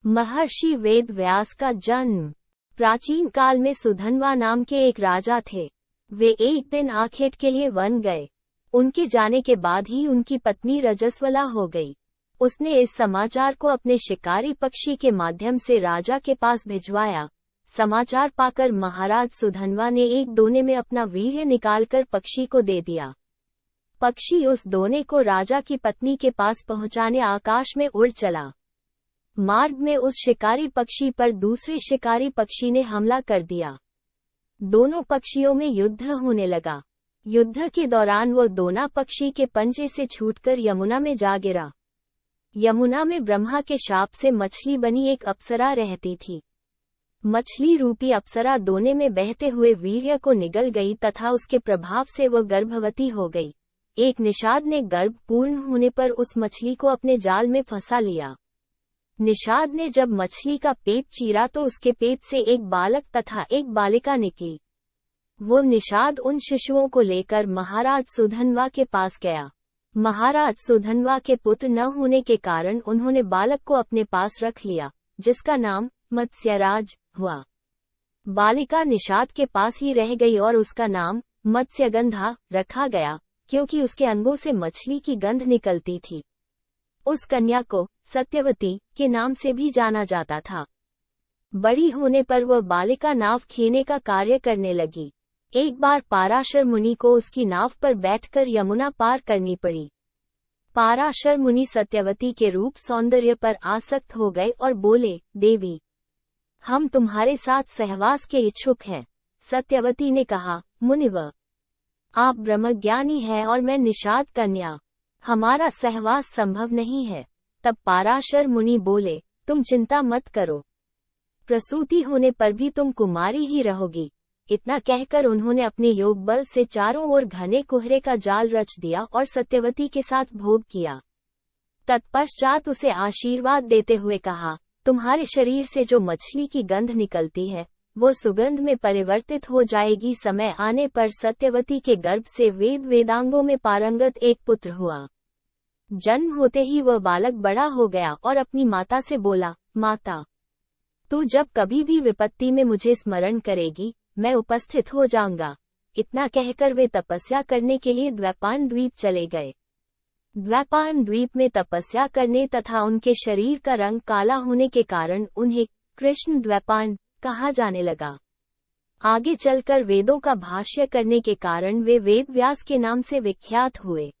महर्षि वेद व्यास का जन्म। प्राचीन काल में सुधन्वा नाम के एक राजा थे। वे एक दिन आखेट के लिए वन गए। उनके जाने के बाद ही उनकी पत्नी रजस्वला हो गई। उसने इस समाचार को अपने शिकारी पक्षी के माध्यम से राजा के पास भिजवाया। समाचार पाकर महाराज सुधन्वा ने एक दोने में अपना वीर्य निकालकर पक्षी को दे दिया। पक्षी उस दोने को राजा की पत्नी के पास पहुंचाने आकाश में उड़ चला। मार्ग में उस शिकारी पक्षी पर दूसरे शिकारी पक्षी ने हमला कर दिया। दोनों पक्षियों में युद्ध होने लगा। युद्ध के दौरान वो दोना पक्षी के पंजे से छूटकर यमुना में जा गिरा। यमुना में ब्रह्मा के शाप से मछली बनी एक अप्सरा रहती थी। मछली रूपी अप्सरा दोने में बहते हुए वीर्य को निगल गई तथा उसके प्रभाव से वह गर्भवती हो गई। एक निषाद ने गर्भ पूर्ण होने पर उस मछली को अपने जाल में फंसा लिया। निषाद ने जब मछली का पेट चीरा तो उसके पेट से एक बालक तथा एक बालिका निकली। वो निषाद उन शिशुओं को लेकर महाराज सुधन्वा के पास गया। महाराज सुधन्वा के पुत्र न होने के कारण उन्होंने बालक को अपने पास रख लिया, जिसका नाम मत्स्यराज हुआ। बालिका निषाद के पास ही रह गई और उसका नाम मत्स्यगंधा रखा गया, क्योंकि उसके अंगों से मछली की गंध निकलती थी। उस कन्या को सत्यवती के नाम से भी जाना जाता था। बड़ी होने पर वह बालिका नाव खेने का कार्य करने लगी। एक बार पाराशर मुनि को उसकी नाव पर बैठकर यमुना पार करनी पड़ी। पाराशर मुनि सत्यवती के रूप सौंदर्य पर आसक्त हो गए और बोले, देवी, हम तुम्हारे साथ सहवास के इच्छुक हैं। सत्यवती ने कहा, मुनिवर, आप ब्रह्मज्ञानी हैं और मैं निषाद कन्या, हमारा सहवास संभव नहीं है। तब पाराशर मुनि बोले, तुम चिंता मत करो, प्रसूति होने पर भी तुम कुमारी ही रहोगी। इतना कहकर उन्होंने अपने योग बल से चारों ओर घने कोहरे का जाल रच दिया और सत्यवती के साथ भोग किया। तत्पश्चात उसे आशीर्वाद देते हुए कहा, तुम्हारे शरीर से जो मछली की गंध निकलती है वो सुगंध में परिवर्तित हो जाएगी। समय आने पर सत्यवती के गर्भ से वेदांगों में पारंगत एक पुत्र हुआ। जन्म होते ही वह बालक बड़ा हो गया और अपनी माता से बोला, माता, तू जब कभी भी विपत्ति में मुझे स्मरण करेगी, मैं उपस्थित हो जाऊंगा। इतना कहकर वे तपस्या करने के लिए द्वैपायन द्वीप चले गए। द्वैपायन द्वीप में तपस्या करने तथा उनके शरीर का रंग काला होने के कारण उन्हें कृष्ण द्वैपायन कहा जाने लगा। आगे चलकर वेदों का भाष्य करने के कारण वे वेद व्यास के नाम से विख्यात हुए।